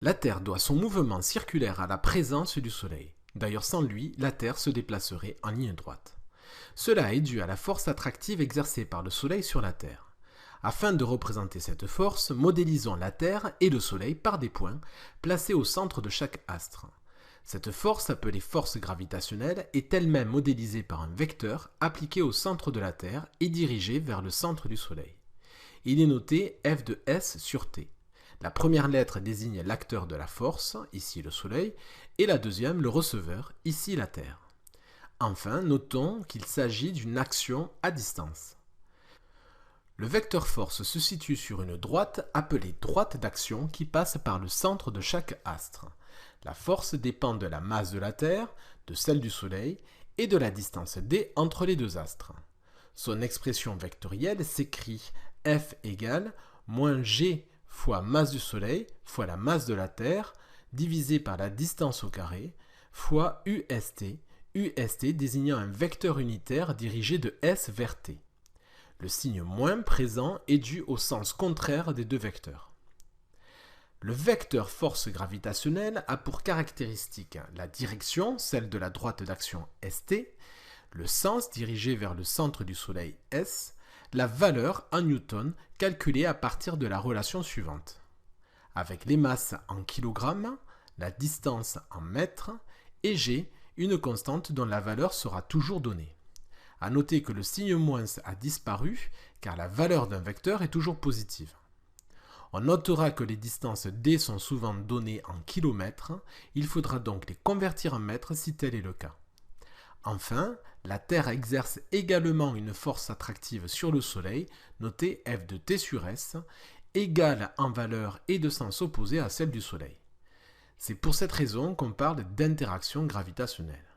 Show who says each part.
Speaker 1: La Terre doit son mouvement circulaire à la présence du Soleil. D'ailleurs, sans lui, la Terre se déplacerait en ligne droite. Cela est dû à la force attractive exercée par le Soleil sur la Terre. Afin de représenter cette force, modélisons la Terre et le Soleil par des points placés au centre de chaque astre. Cette force, appelée force gravitationnelle, est elle-même modélisée par un vecteur appliqué au centre de la Terre et dirigé vers le centre du Soleil. Il est noté F de S sur T. La première lettre désigne l'acteur de la force, ici le Soleil, et la deuxième le receveur, ici la Terre. Enfin, notons qu'il s'agit d'une action à distance. Le vecteur force se situe sur une droite appelée droite d'action qui passe par le centre de chaque astre. La force dépend de la masse de la Terre, de celle du Soleil et de la distance d entre les deux astres. Son expression vectorielle s'écrit F égale moins g fois masse du Soleil fois la masse de la Terre divisé par la distance au carré fois UST, UST désignant un vecteur unitaire dirigé de S vers T. Le signe moins présent est dû au sens contraire des deux vecteurs. Le vecteur force gravitationnelle a pour caractéristique la direction, celle de la droite d'action ST, le sens dirigé vers le centre du Soleil S, la valeur en newton calculée à partir de la relation suivante. Avec les masses en kilogrammes, la distance en mètres et g, une constante dont la valeur sera toujours donnée. À noter que le signe moins a disparu car la valeur d'un vecteur est toujours positive. On notera que les distances d sont souvent données en kilomètres, il faudra donc les convertir en mètres si tel est le cas. Enfin, la Terre exerce également une force attractive sur le Soleil, notée F de T sur S, égale en valeur et de sens opposé à celle du Soleil. C'est pour cette raison qu'on parle d'interaction gravitationnelle.